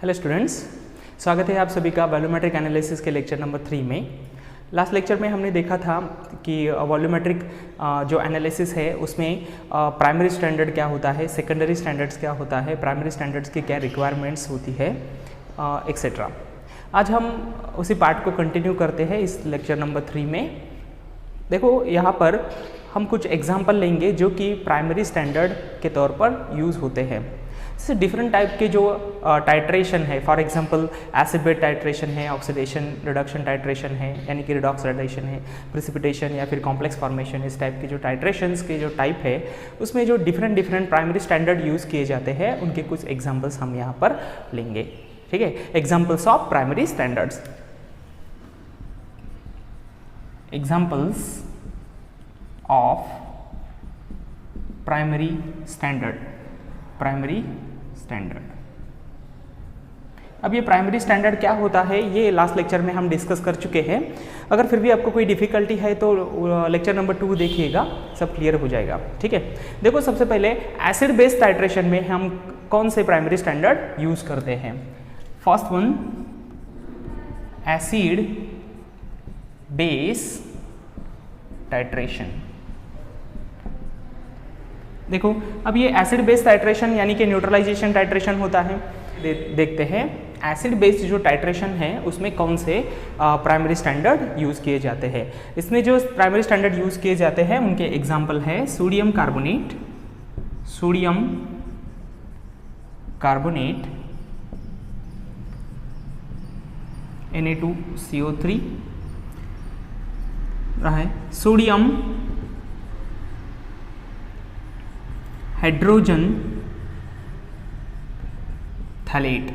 Hello students, स्वागत है आप सभी का वॉल्यूमेट्रिक एनालिसिस के लेक्चर नंबर 3 में। लास्ट लेक्चर में हमने देखा था कि वॉल्यूमेट्रिक जो एनालिसिस है उसमें प्राइमरी स्टैंडर्ड क्या होता है, सेकेंडरी स्टैंडर्ड्स क्या होता है, प्राइमरी स्टैंडर्ड्स की क्या रिक्वायरमेंट्स होती है एक्सेट्रा। आज हम उसी पार्ट को कंटिन्यू करते हैं इस लेक्चर नंबर 3 में। देखो यहाँ पर हम कुछ एग्जाम्पल लेंगे जो कि प्राइमरी स्टैंडर्ड के तौर पर यूज़ होते हैं। जैसे डिफरेंट टाइप के जो टाइट्रेशन है, for example acid base titration है, ऑक्सीडेशन रिडक्शन टाइट्रेशन है यानी कि रिडॉक्स टाइट्रेशन है, प्रिसिपिटेशन या फिर कॉम्प्लेक्स फॉर्मेशन, इस टाइप के जो टाइट्रेशंस के जो टाइप है उसमें जो डिफरेंट प्राइमरी स्टैंडर्ड यूज़ किए जाते हैं उनके कुछ एग्जाम्पल्स हम यहाँ पर लेंगे। ठीक है, examples of primary standards. Examples of primary standard. Primary standard, अब ये प्राइमरी स्टैंडर्ड क्या होता है ये लास्ट लेक्चर में हम डिस्कस कर चुके हैं। अगर फिर भी आपको कोई डिफिकल्टी है तो लेक्चर नंबर 2 देखिएगा, सब क्लियर हो जाएगा। ठीक है, देखो सबसे पहले एसिड बेस टाइट्रेशन में हम कौन से प्राइमरी स्टैंडर्ड यूज करते हैं। First one, acid base titration. देखो अब ये एसिड बेस टाइट्रेशन यानी कि न्यूट्रलाइजेशन टाइट्रेशन होता है। देखते हैं एसिड बेस जो टाइट्रेशन है उसमें कौन से प्राइमरी स्टैंडर्ड यूज़ किए जाते हैं। इसमें जो प्राइमरी स्टैंडर्ड यूज़ किए जाते हैं उनके एग्जाम्पल है sodium carbonate, sodium carbonate, Na2CO3 रहा है, sodium hydrogen phthalate,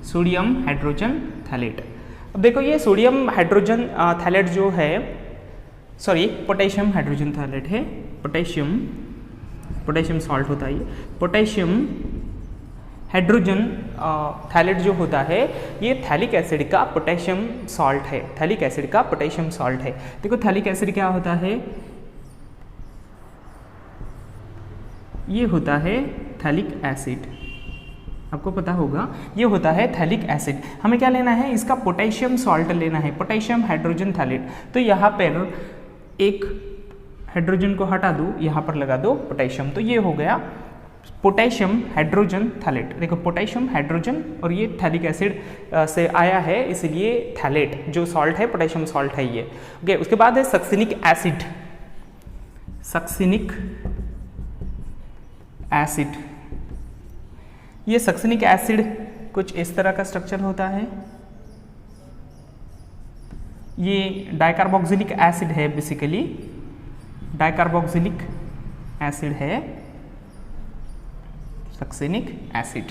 sodium hydrogen phthalate. अब देखो ये सोडियम हाइड्रोजन थैलेट जो है, सॉरी पोटेशियम हाइड्रोजन थैलेट है, पोटेशियम सॉल्ट होता है ये, पोटेशियम हाइड्रोजन थैलेट जो होता है ये थैलिक एसिड का पोटेशियम सॉल्ट है, थैलिक एसिड का पोटेशियम सॉल्ट है। देखो थैलिक एसिड क्या होता है, ये होता है थैलिक एसिड, आपको पता होगा ये होता है थैलिक एसिड। हमें क्या लेना है, इसका पोटेशियम सॉल्ट लेना है, पोटेशियम हाइड्रोजन थैलेट। तो यहाँ पर एक हाइड्रोजन को हटा दो, यहाँ पर लगा दो पोटेशियम, तो ये हो गया पोटेशियम हाइड्रोजन थैलेट। देखो पोटेशियम हाइड्रोजन और ये थैलिक एसिड से आया है इसलिए थैलेट जो सॉल्ट है पोटेशियम सॉल्ट है ये। ओके, उसके बाद है सक्सिनिक एसिड, सक्सिनिक एसिड। ये सक्सिनिक एसिड कुछ इस तरह का स्ट्रक्चर होता है, ये डाइकार्बोक्सिलिक एसिड है, बेसिकली डाइकार्बोक्सिलिक एसिड है, सक्सिनिक एसिड।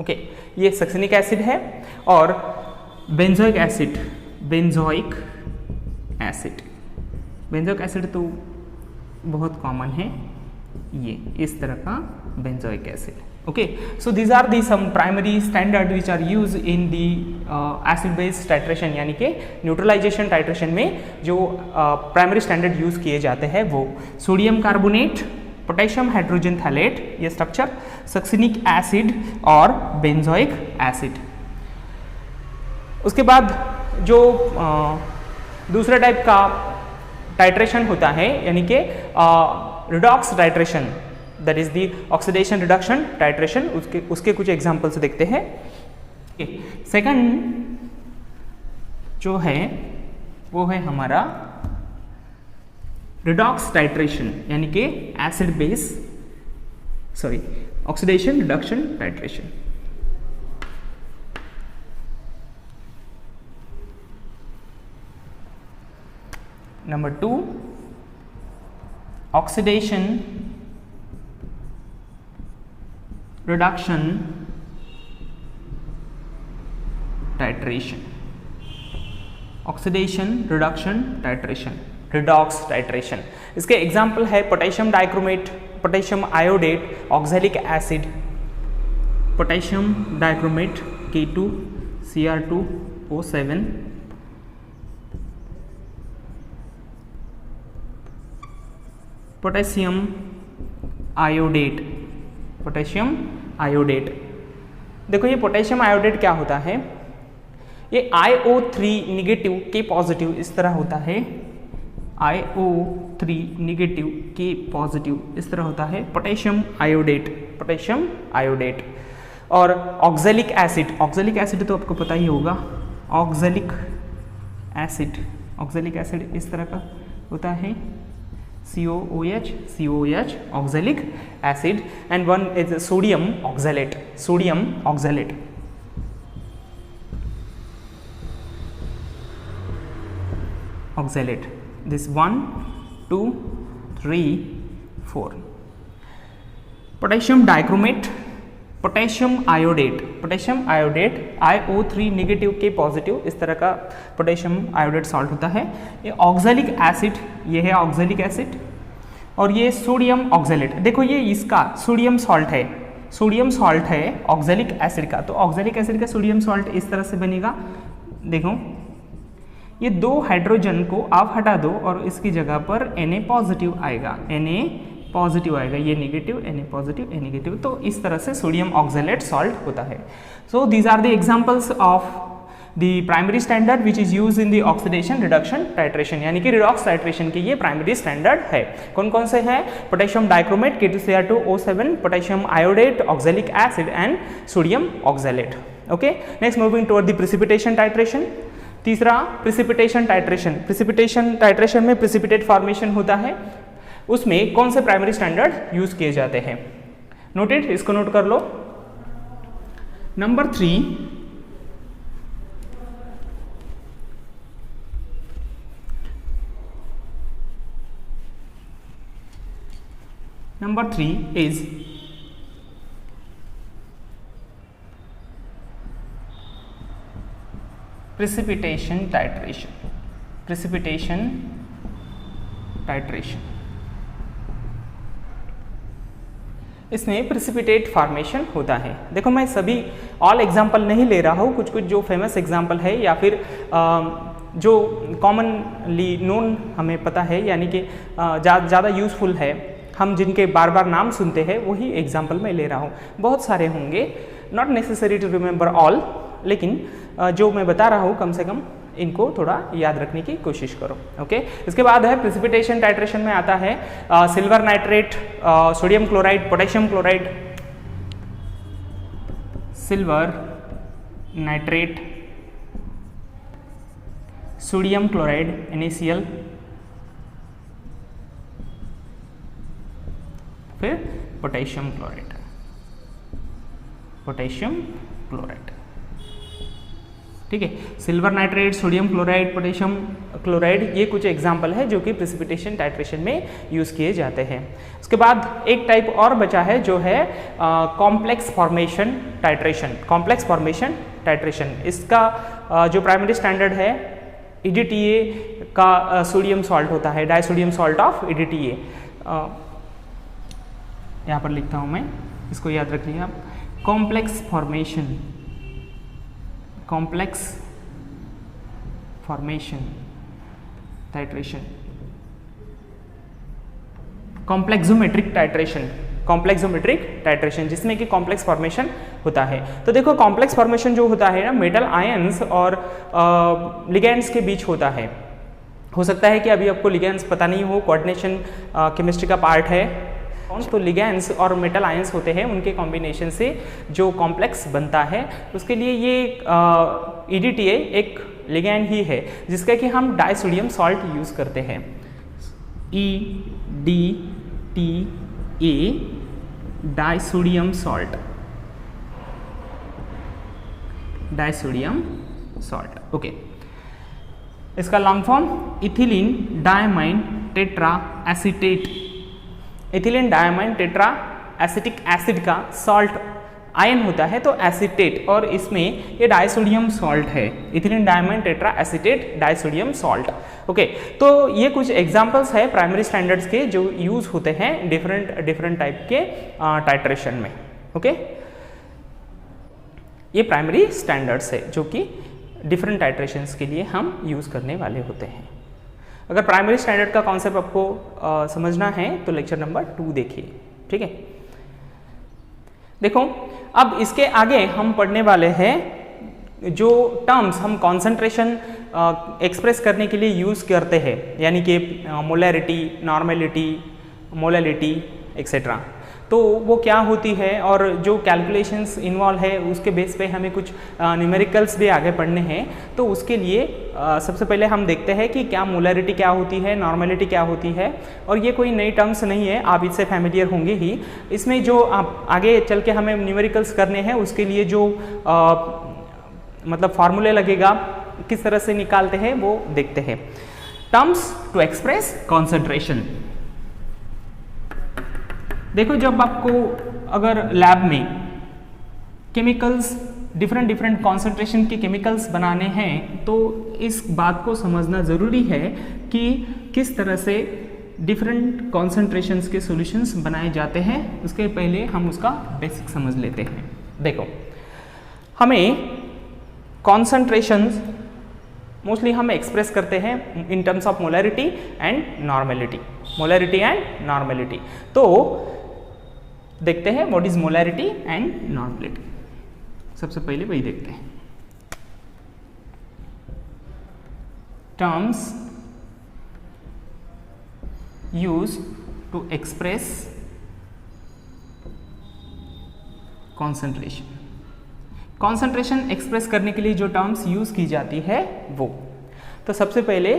ओके, ये सक्सिनिक एसिड है। और benzoic acid, benzoic acid, benzoic acid तो बहुत कॉमन है, ये इस तरह का benzoic acid. Okay, so these are the some primary standard which are use in the acid base titration यानी कि न्यूट्रलाइजेशन टाइट्रेशन में जो प्राइमरी स्टैंडर्ड यूज किए जाते हैं वो sodium carbonate, potassium hydrogen phthalate ये स्ट्रक्चर, सक्सिनिक एसिड और बेंजोइक एसिड। उसके बाद जो दूसरा टाइप का टाइट्रेशन होता है यानी कि redox titration, that is the oxidation reduction titration, उसके कुछ एग्जांपल्स देखते हैं। सेकंड जो है वो है हमारा रिडॉक्स टाइट्रेशन यानी कि acid base, sorry oxidation reduction titration. Number 2, oxidation reduction titration, oxidation reduction titration, redox titration. इसके एग्जाम्पल है potassium dichromate, potassium iodate, oxalic acid, potassium dichromate K2Cr2O7, potassium iodate, potassium iodate. देखो ये potassium iodate क्या होता है, ये IO3 negative के positive इस तरह होता है, IO3 निगेटिव के पॉजिटिव इस तरह होता है पोटेशियम आयोडेट, पोटेशियम आयोडेट। और ऑक्जेलिक एसिड, ऑक्जेलिक एसिड तो आपको पता ही होगा, ऑक्जेलिक एसिड, ऑक्जेलिक एसिड इस तरह का होता है COOH, COOH oxalic acid. And one is sodium oxalate, sodium oxalate. Oxalate, this 1 2 3 4। Potassium dichromate, potassium iodate, potassium iodate IO3 negative के पॉजिटिव इस तरह का पोटेशियम आयोडेट सॉल्ट होता है। ये ऑक्जेलिक एसिड, ये है ऑक्जेलिक एसिड, और ये सोडियम ऑक्जेलेट। देखो ये इसका सोडियम सॉल्ट है, सोडियम सॉल्ट है ऑक्जेलिक एसिड का, तो ऑक्जेलिक एसिड का सोडियम सॉल्ट इस तरह से बनेगा। देखो ये दो हाइड्रोजन को आप हटा दो और इसकी जगह पर Na पॉजिटिव आएगा, Na पॉजिटिव आएगा, ये negative, Na positive, A negative, तो इस तरह से सोडियम ऑक्जेलेट सॉल्ट होता है। So these are the examples of the primary standard which is use in the oxidation reduction titration, यानी कि रिडॉक्स टाइट्रेशन के ये प्राइमरी स्टैंडर्ड है। कौन कौन से हैं? Potassium dichromate K2Cr2O7, potassium iodate, oxalic acid and sodium oxalate. Okay, next moving toward the precipitation titration. तीसरा प्रिसिपिटेशन टाइट्रेशन। प्रिसिपिटेशन टाइट्रेशन में प्रिसिपिटेट फॉर्मेशन होता है, उसमें कौन से प्राइमरी स्टैंडर्ड यूज किए जाते हैं? नोटेड, इसको नोट कर लो। Number 3 is precipitation titration, precipitation titration। इसमें प्रिसिपिटेट फॉर्मेशन होता है। देखो मैं सभी ऑल एग्जाम्पल नहीं ले रहा हूँ, कुछ कुछ जो फेमस एग्जाम्पल है या फिर जो कॉमनली नोन हमें पता है, यानी कि ज़्यादा यूज़फुल है, हम जिनके बार बार नाम सुनते हैं वही एग्जाम्पल मैं ले रहा हूँ। बहुत सारे होंगे, not necessary to remember all, लेकिन जो मैं बता रहा हूँ कम से कम इनको थोड़ा याद रखने की कोशिश करो। ओके, इसके बाद है प्रिसिपिटेशन टाइट्रेशन में आता है silver nitrate, sodium chloride, potassium chloride, silver nitrate, sodium chloride NaCl, फिर पोटेशियम क्लोराइड, पोटेशियम क्लोराइड। ठीक है, silver nitrate, sodium chloride, potassium chloride, ये कुछ एग्जाम्पल है जो कि प्रिसिपिटेशन टाइट्रेशन में यूज़ किए जाते हैं। उसके बाद एक टाइप और बचा है जो है complex formation titration, complex formation titration. इसका जो प्राइमरी स्टैंडर्ड है EDTA का सोडियम सॉल्ट होता है, डाइसोडियम सॉल्ट ऑफ EDTA। यहाँ पर लिखता हूँ मैं, इसको याद रखिए आप। Complex formation, complex formation titration, complexometric titration, complexometric titration, जिसमें कि कॉम्प्लेक्स फॉर्मेशन होता है। तो देखो कॉम्प्लेक्स फॉर्मेशन जो होता है ना, मेटल आयंस और लिगेंड्स के बीच होता है। हो सकता है कि अभी आपको लिगेंड्स पता नहीं हो, कोऑर्डिनेशन केमिस्ट्री का पार्ट है। तो लिगेंड्स और मेटल आयंस होते हैं, उनके कॉम्बिनेशन से जो कॉम्प्लेक्स बनता है, उसके लिए ये EDTA एक लिगेंड ही है, जिसका कि हम डाइसोडियम सॉल्ट यूज़ करते हैं। EDTA disodium salt, disodium salt. Okay, इसका long form ethylene diamine tetra acetate. Ethylene diamine tetra acetic acid का सॉल्ट आयन होता है तो एसीटेट, और इसमें ये डाइसोडियम सॉल्ट है, ethylene diamine tetra acetate disodium salt. Okay, तो ये कुछ एग्जांपल्स है प्राइमरी स्टैंडर्ड्स के जो यूज होते हैं डिफरेंट टाइप के टाइट्रेशन में। ओके, ये प्राइमरी स्टैंडर्ड्स है जो कि डिफरेंट टाइट्रेशंस के लिए हम यूज करने वाले होते हैं। अगर प्राइमरी स्टैंडर्ड का कॉन्सेप्ट आपको समझना है तो लेक्चर नंबर 2 देखिए। ठीक है, देखो अब इसके आगे हम पढ़ने वाले हैं जो टर्म्स हम कॉन्सेंट्रेशन एक्सप्रेस करने के लिए यूज़ करते हैं, यानी कि मोलैरिटी, नॉर्मेलिटी, मोलैलिटी एक्सेट्रा। तो वो क्या होती है और जो कैलकुलेशंस इन्वॉल्व है उसके बेस पे हमें कुछ न्यूमेरिकल्स भी आगे पढ़ने हैं। तो उसके लिए सबसे पहले हम देखते हैं कि क्या मोलैरिटी क्या होती है, नॉर्मेलिटी क्या होती है। और ये कोई नई टर्म्स नहीं है, आप इससे फैमिलियर होंगे ही। इसमें जो आप आगे चल के हमें न्यूमेरिकल्स करने हैं उसके लिए जो मतलब फार्मूले लगेगा, किस तरह से निकालते हैं वो देखते हैं। Terms to express concentration. देखो जब आपको अगर लैब में केमिकल्स डिफरेंट कॉन्सेंट्रेशन के केमिकल्स बनाने हैं तो इस बात को समझना ज़रूरी है कि किस तरह से डिफरेंट कॉन्सेंट्रेशंस के सॉल्यूशंस बनाए जाते हैं। उसके पहले हम उसका बेसिक समझ लेते हैं। देखो हमें कॉन्सेंट्रेशंस मोस्टली हम एक्सप्रेस करते हैं in terms of molarity and normality, molarity and normality. तो देखते हैं what is molarity and normality. सबसे पहले वही देखते हैं। Terms use to express concentration. Concentration express करने के लिए जो टर्म्स यूज की जाती है वो, तो सबसे पहले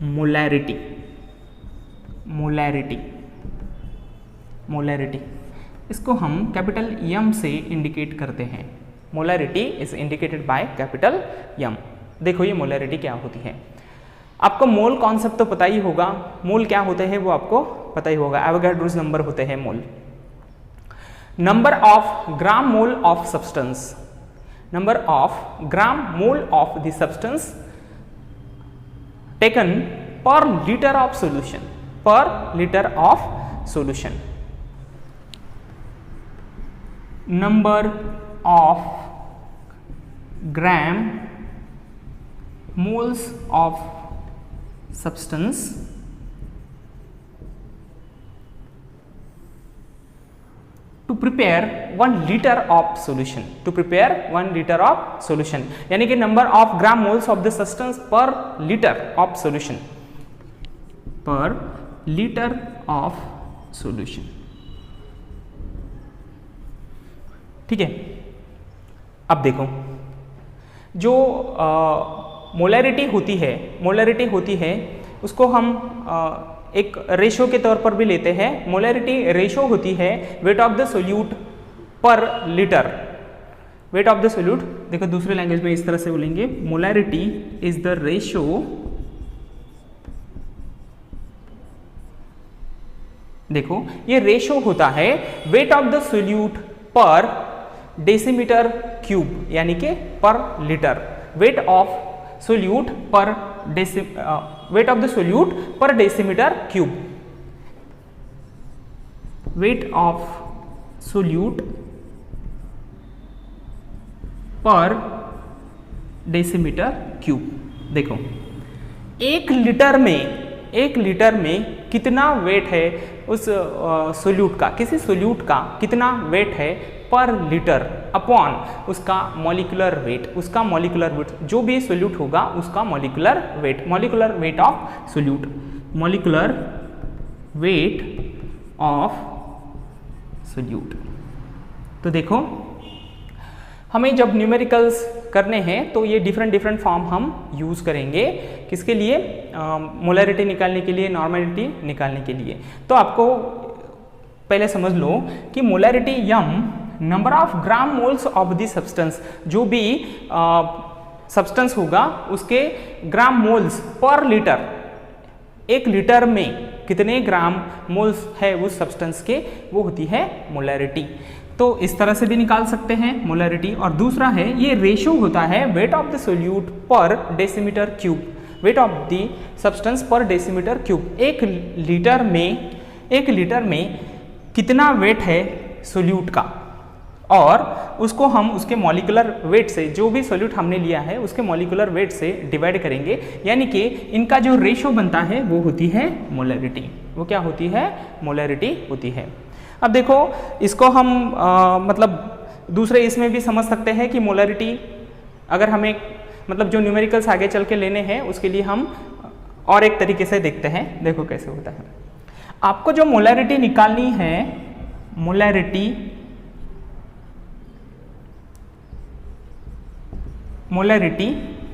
मोलैरिटी। मोलैरिटी मोलैरिटी इसको हम कैपिटल एम से इंडिकेट करते हैं। Molarity is indicated by capital M. देखो ये मोलैरिटी क्या होती है। आपको मोल कॉन्सेप्ट तो पता ही होगा, मोल क्या होते हैं वो आपको पता ही होगा। एवोगाड्रोस नंबर होते हैं mole. Number of gram mole of substance, number of gram mole of the substance taken per litre of solution, per litre of solution. number of gram moles of substance to prepare 1 liter of solution, to prepare 1 liter of solution, यानी कि number of gram moles of the substance per liter of solution, per liter of solution। ठीक है। अब देखो जो molarity होती है उसको हम एक रेशो के तौर पर भी लेते हैं। मोलैरिटी रेशो होती है वेट ऑफ द सोल्यूट पर litre. Weight of the solute, देखो दूसरे लैंग्वेज में इस तरह से बोलेंगे, मोलैरिटी इज द रेशो देखो ये रेशो होता है वेट ऑफ द सोल्यूट पर डेसीमीटर क्यूब, यानी कि पर लीटर। वेट ऑफ सोल्यूट पर वेट ऑफ द सोल्यूट पर decimetre cube. Wait of solute पर डेसीमीटर क्यूब। देखो एक लीटर में कितना वेट है उस सोल्यूट का, किसी सोल्यूट का कितना वेट है पर लीटर अपॉन उसका मॉलिक्यूलर वेट। उसका मॉलिक्यूलर वेट जो भी सोल्यूट होगा उसका molecular weight of solute, molecular weight of solute. तो देखो हमें जब न्यूमेरिकल्स करने हैं तो ये डिफरेंट फॉर्म हम यूज़ करेंगे। किसके लिए? मोलैरिटी निकालने के लिए, नॉर्मेलिटी निकालने के लिए। तो आपको पहले समझ लो कि मोलैरिटी यम number of gram moles of the substance, जो भी सब्सटेंस होगा उसके ग्राम मोल्स पर लीटर, एक लीटर में कितने ग्राम मोल्स है उस सब्सटेंस के, वो होती है मोलैरिटी। तो इस तरह से भी निकाल सकते हैं मोलैरिटी। और दूसरा है ये रेशो होता है वेट ऑफ द सोल्यूट पर decimetre cube, weight of the substance पर डेसीमीटर क्यूब। एक लीटर में कितना वेट है सोल्यूट का, और उसको हम उसके मॉलिक्यूलर वेट से, जो भी सोल्यूट हमने लिया है उसके मॉलिक्यूलर वेट से डिवाइड करेंगे, यानी कि इनका जो रेशो बनता है वो होती है मोलैरिटी। वो क्या होती है? मोलैरिटी होती है। अब देखो इसको हम मतलब दूसरे इसमें भी समझ सकते हैं कि मोलरिटी अगर हमें मतलब जो न्यूमेरिकल्स आगे चल के लेने हैं उसके लिए हम और एक तरीके से देखते हैं। देखो कैसे होता है। आपको जो मोलरिटी निकालनी है, मोलरिटी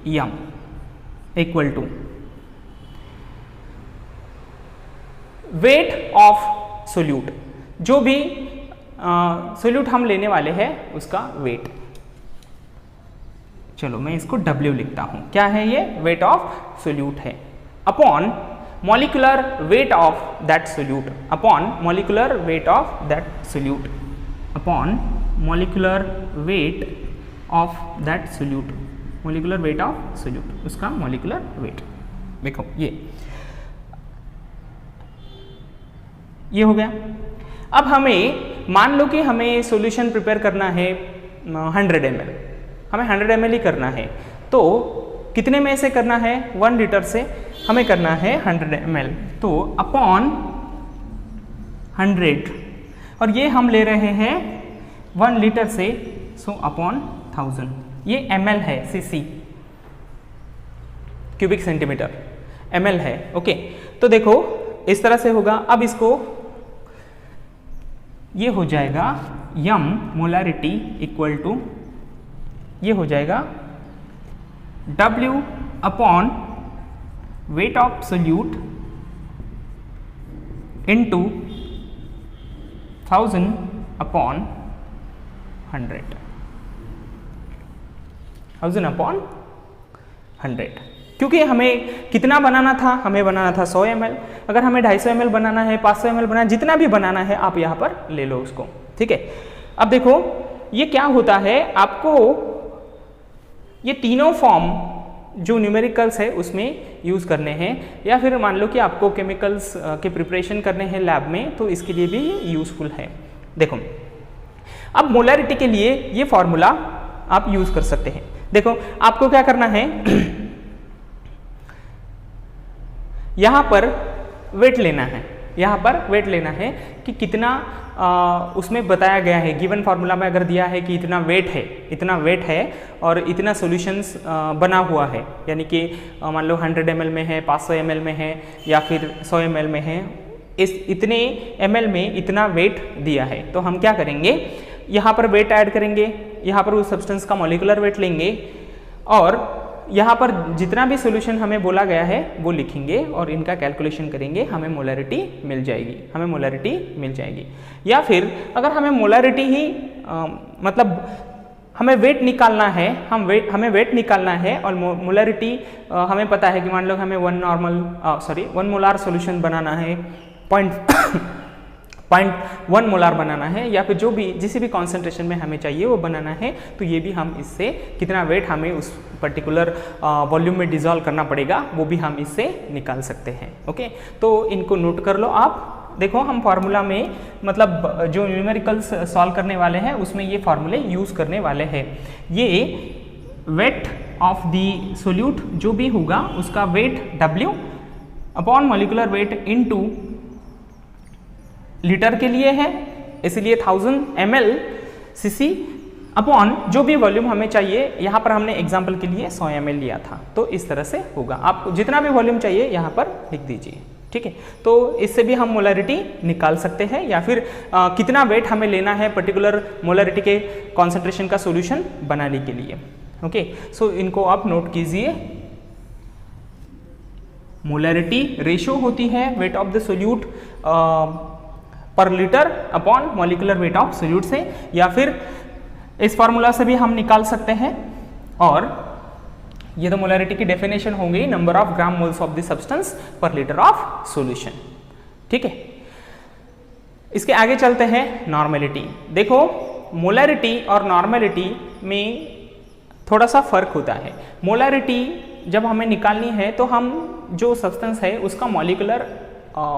यम equal to weight of solute, जो भी सोल्यूट हम लेने वाले हैं उसका वेट। चलो मैं इसको W लिखता हूं। क्या है ये? वेट ऑफ सोल्यूट है upon molecular weight of that solute, upon molecular weight of that solute, upon molecular weight of that solute, molecular weight of solute, उसका मॉलिक्यूलर वेट। देखो ये हो गया। अब हमें मान लो कि हमें सॉल्यूशन प्रिपेयर करना है 100 ml, हमें 100 ml ही करना है। तो कितने में से करना है? 1 लीटर से हमें करना है 100 ml, तो अपॉन 100, और ये हम ले रहे हैं 1 लीटर से, सो अपॉन 1000। ये ml है, cc क्यूबिक सेंटीमीटर, ml है। ओके, तो देखो इस तरह से होगा। अब इसको ये हो जाएगा यम मोलरिटी इक्वल टू, ये हो जाएगा W upon weight of solute into 1000 upon 100, 1000 upon 100। क्योंकि हमें कितना बनाना था? हमें बनाना था 100 ml। अगर हमें 250 ml बनाना है, 500 ml बनाना है, जितना भी बनाना है आप यहाँ पर ले लो उसको। ठीक है, अब देखो ये क्या होता है, आपको ये तीनों फॉर्म जो न्यूमेरिकल्स है उसमें यूज़ करने हैं, या फिर मान लो कि आपको केमिकल्स के प्रिपरेशन करने हैं लैब में, तो इसके लिए भी ये यूज़फुल है। देखो अब मोलरिटी के लिए ये फॉर्मूला आप यूज़ कर सकते हैं। देखो आपको क्या करना है, यहाँ पर वेट लेना है, यहाँ पर वेट लेना है कि कितना उसमें बताया गया है, गिवन फार्मूला में अगर दिया है कि इतना वेट है और इतना सॉल्यूशंस बना हुआ है, यानी कि मान लो 100 ml में है, 500 ml में है, या फिर 100 ml में है, इस इतने ml में इतना वेट दिया है, तो हम क्या करेंगे, यहाँ पर वेट ऐड करेंगे, यहाँ पर उस सब्सटेंस का मॉलिक्यूलर वेट लेंगे और यहाँ पर जितना भी सॉल्यूशन हमें बोला गया है वो लिखेंगे और इनका कैलकुलेशन करेंगे, हमें मोलरिटी मिल जाएगी। या फिर अगर हमें मोलरिटी ही मतलब हमें वेट निकालना है, हमें वेट निकालना है और मोलरिटी हमें पता है कि मान लो हमें 1 मोलार सॉल्यूशन बनाना है, 0.1 मोलार बनाना है, या फिर जो भी जिस भी कॉन्सेंट्रेशन में हमें चाहिए वो बनाना है, तो ये भी हम इससे कितना वेट हमें उस पर्टिकुलर वॉल्यूम में डिजॉल्व करना पड़ेगा वो भी हम इससे निकाल सकते हैं। ओके, तो इनको नोट कर लो आप। देखो हम फार्मूला में मतलब जो न्यूमेरिकल्स सॉल्व करने वाले हैं उसमें ये फार्मूले यूज़ करने वाले हैं। ये वेट ऑफ द सोल्यूट जो भी होगा उसका weight W upon molecular weight into litre के लिए है, इसलिए 1000 ml cc अपॉन जो भी वॉल्यूम हमें चाहिए, यहाँ पर हमने एग्जाम्पल के लिए 100 ml लिया था, तो इस तरह से होगा। आप जितना भी वॉल्यूम चाहिए यहाँ पर लिख दीजिए। ठीक है, तो इससे भी हम मोलरिटी निकाल सकते हैं, या फिर कितना वेट हमें लेना है पर्टिकुलर मोलरिटी के कॉन्सेंट्रेशन का सॉल्यूशन बनाने के लिए। ओके, सो इनको आप नोट कीजिए। मोलरिटी रेशियो होती है वेट ऑफ द सोल्यूट पर litre upon molecular wait of solute से, या फिर इस फार्मूला से भी हम निकाल सकते हैं। और ये तो मोलरिटी की डेफिनेशन हो गई, number of gram moles of the substance per litre of solution. ठीक है, इसके आगे चलते हैं नॉर्मेलिटी। देखो मोलरिटी और नॉर्मेलिटी में थोड़ा सा फर्क होता है। मोलरिटी जब हमें निकालनी है तो हम जो सब्सटेंस है उसका मॉलिक्यूलर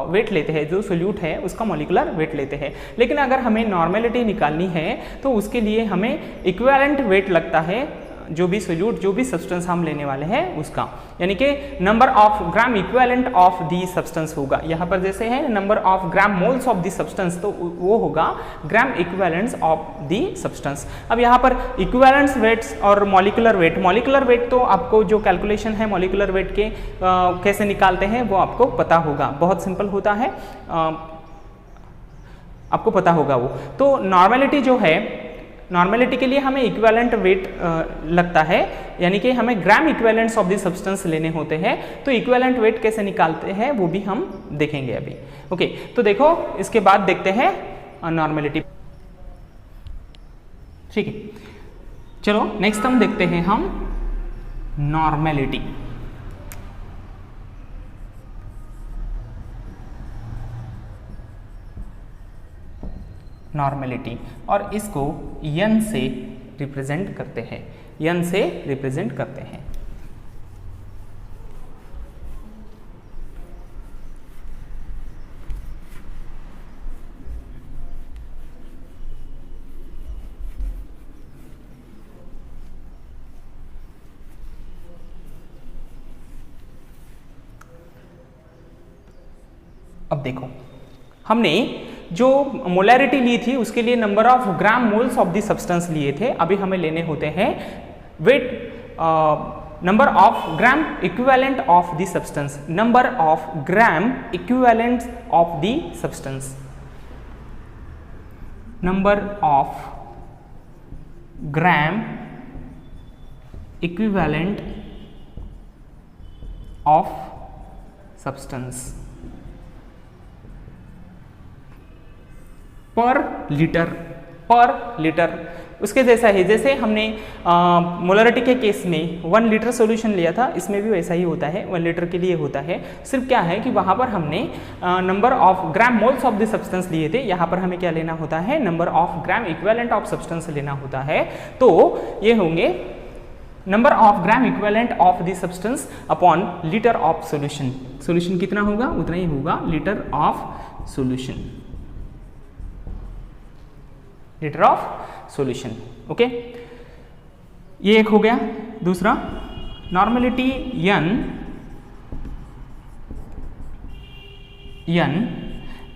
वेट लेते हैं, जो सोल्यूट है उसका मॉलिक्यूलर वेट लेते हैं। लेकिन अगर हमें नॉर्मेलिटी निकालनी है तो उसके लिए हमें इक्विवेलेंट वेट लगता है जो भी सोल्यूट, जो भी सब्सटेंस हम लेने वाले हैं उसका, यानी कि number of gram equivalent of the substance होगा। यहाँ पर जैसे है number of gram moles of the substance, तो वो होगा ग्राम इक्विवेलेंट्स ऑफ दी सब्सटेंस। अब यहाँ पर इक्विवेलेंट्स वेट्स और मॉलिक्यूलर वेट तो आपको जो कैलकुलेशन है मॉलिक्यूलर वेट के कैसे निकालते हैं वो आपको पता होगा, बहुत सिंपल होता है, आपको पता होगा वो। तो नॉर्मेलिटी जो है, नॉर्मेलिटी के लिए हमें इक्विवेलेंट वेट लगता है, यानी कि हमें ग्राम इक्विवेलेंट्स ऑफ द सब्सटेंस लेने होते हैं। तो इक्विवेलेंट वेट कैसे निकालते हैं वो भी हम देखेंगे अभी। ओके, तो देखो इसके बाद देखते हैं नॉर्मेलिटी। ठीक है, चलो नेक्स्ट हम देखते हैं हम नॉर्मेलिटी। नॉर्मेलिटी, और इसको n से रिप्रेजेंट करते हैं, n से रिप्रेजेंट करते हैं। अब देखो, हमने जो मोलैरिटी ली थी उसके लिए number of gram moles of the substance लिए थे, अभी हमें लेने होते हैं weight, number of gram equivalent of the substance, number of gram equivalent of the substance, number of gram equivalent of substance per litre. उसके जैसा ही, जैसे हमने मोलरिटी के केस में 1 लीटर सॉल्यूशन लिया था, इसमें भी वैसा ही होता है, 1 लीटर के लिए होता है। सिर्फ क्या है कि वहाँ पर हमने number of gram moles of the substance लिए थे, यहाँ पर हमें क्या लेना होता है, number of gram equivalent of substance लेना होता है। तो ये होंगे number of gram equivalent of the substance upon litre of solution. Solution कितना होगा उतना ही होगा, litre of solution, litre of solution. Okay, ये एक हो गया। दूसरा normality n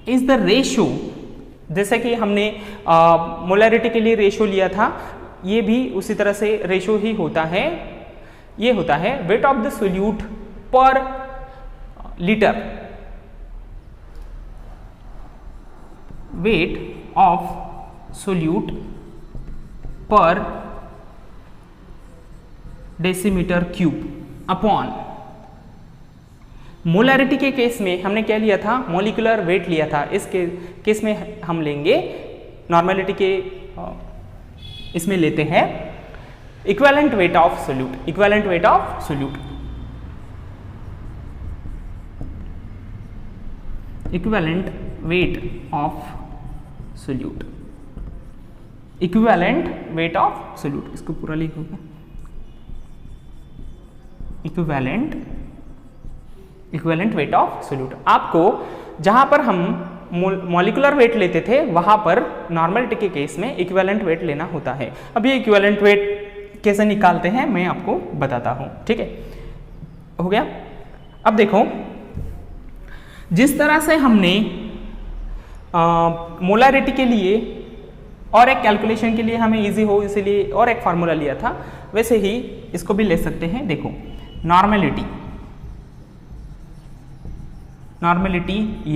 is the ratio, जैसे कि हमने मोलैरिटी के लिए रेशियो लिया था, ये भी उसी तरह से रेशियो ही होता है। ये होता है वेट ऑफ द सोल्यूट पर लीटर, वेट ऑफ सोल्यूट पर डेसीमीटर क्यूब अपॉन, मोलैरिटी के केस में हमने क्या लिया था, मॉलिक्यूलर वेट लिया था। इस केस में हम लेंगे नॉर्मेलिटी के, इसमें लेते हैं equivalent weight of solute, equivalent weight of solute, equivalent weight of solute, equivalent weight of solute, इसको पूरा लिखोगे, इक्विवेलेंट वेट ऑफ सोल्यूट। आपको जहां पर हम मॉलिक्यूलर वेट लेते थे वहां पर नॉर्मेलिटी के केस में इक्विवेलेंट वेट लेना होता है। अब ये इक्विवेलेंट वेट कैसे निकालते हैं मैं आपको बताता हूं। ठीक है, हो गया। अब देखो, जिस तरह से हमने मोलैरिटी के लिए और एक कैलकुलेशन के लिए हमें इजी हो इसलिए और एक फार्मूला लिया था, वैसे ही इसको भी ले सकते हैं। देखो, नॉर्मेलिटी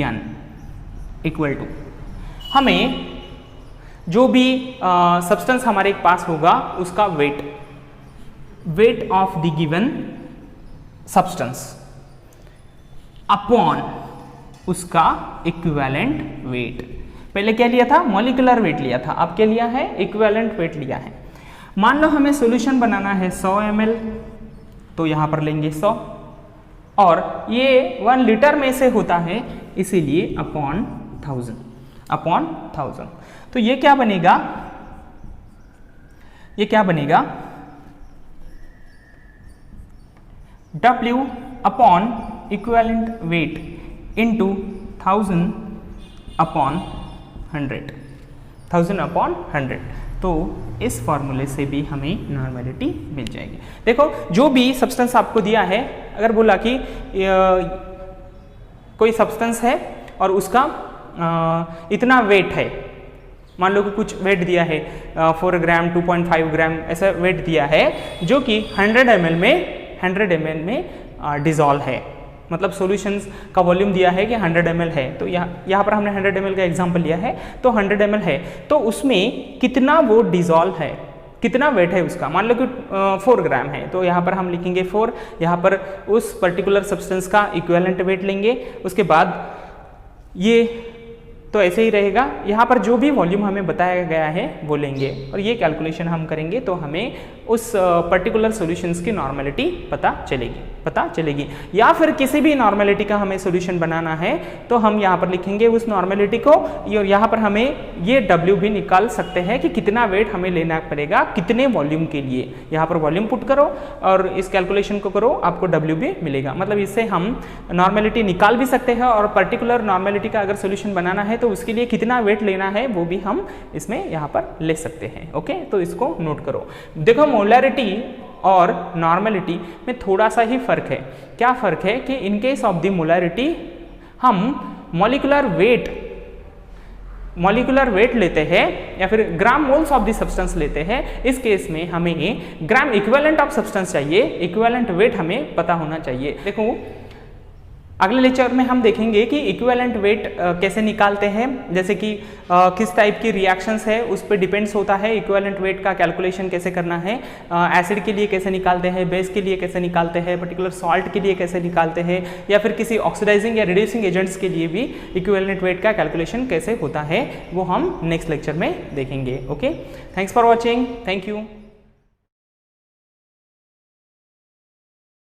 n इक्वल टू, हमें जो भी सब्सटेंस हमारे पास होगा उसका weight of the given substance upon उसका इक्विवेलेंट वेट। पहले क्या लिया था, मॉलिक्यूलर वेट लिया था, अब क्या लिया है, इक्विवेलेंट वेट लिया है। मान लो हमें सॉल्यूशन बनाना है 100 ml, तो यहां पर लेंगे 100, और ये 1 लीटर में से होता है इसीलिए अपॉन 1000। तो ये क्या बनेगा, W upon equivalent weight into 1000 upon 100, तो इस फॉर्मूले से भी हमें नॉर्मेलिटी मिल जाएगी। देखो जो भी सब्सटेंस आपको दिया है, अगर बोला कि कोई सब्सटेंस है और उसका इतना वेट है, मान लो कि कुछ वेट दिया है 4 ग्राम 2.5 ग्राम ऐसा वेट दिया है, जो कि 100 ml में डिज़ोल्व है, मतलब सॉल्यूशंस का वॉल्यूम दिया है कि 100 ml है, तो यहाँ पर हमने 100 ml का एग्जांपल लिया है, तो 100 ml है, तो उसमें कितना वो डिज़ोल्व है, कितना वेट है उसका, मान लो कि 4 ग्राम है, तो यहाँ पर हम लिखेंगे 4, यहाँ पर उस पर्टिकुलर सब्सटेंस का इक्विवेलेंट वेट लेंगे, उसके बाद ये तो ऐसे ही रहेगा, यहाँ पर जो भी वॉल्यूम हमें बताया गया है वो लेंगे और ये कैलकुलेशन हम करेंगे तो हमें उस पर्टिकुलर सॉल्यूशंस की नॉर्मेलिटी पता चलेगी। या फिर किसी भी नॉर्मेलिटी का हमें सॉल्यूशन बनाना है तो हम यहाँ पर लिखेंगे उस नॉर्मेलिटी को, और यहाँ पर हमें ये W भी निकाल सकते हैं कि कितना वेट हमें लेना पड़ेगा कितने वॉल्यूम के लिए। यहाँ पर वॉल्यूम पुट करो और इस कैलकुलेशन को करो, आपको W भी मिलेगा। मतलब इससे हम नॉर्मेलिटी निकाल भी सकते हैं और पर्टिकुलर नॉर्मेलिटी का अगर सोल्यूशन बनाना है तो उसके लिए कितना वेट लेना है वो भी हम इसमें यहाँ पर ले सकते हैं। ओके, तो इसको नोट करो। देखो मोलैरिटी और नॉर्मेलिटी में थोड़ा सा ही फर्क है। क्या फर्क है कि in case of the molarity हम मॉलिक्यूलर वेट लेते हैं या फिर ग्राम मोल्स ऑफ द सब्सटेंस लेते हैं। इस केस में हमें ग्राम इक्विवेलेंट ऑफ सब्सटेंस चाहिए, इक्विवेलेंट वेट हमें पता होना चाहिए। देखो अगले लेक्चर में हम देखेंगे कि इक्विवेलेंट वेट कैसे निकालते हैं, जैसे कि किस टाइप की रिएक्शंस है उस पर डिपेंड्स होता है इक्विवेलेंट वेट का कैलकुलेशन कैसे करना है, एसिड के लिए कैसे निकालते हैं, बेस के लिए कैसे निकालते हैं, पर्टिकुलर सॉल्ट के लिए कैसे निकालते हैं, या फिर किसी ऑक्सीडाइजिंग या रिड्यूसिंग एजेंट्स के लिए भी इक्विवेलेंट वेट का कैलकुलेशन कैसे होता है वो हम नेक्स्ट लेक्चर में देखेंगे। Okay, thanks for watching, thank you.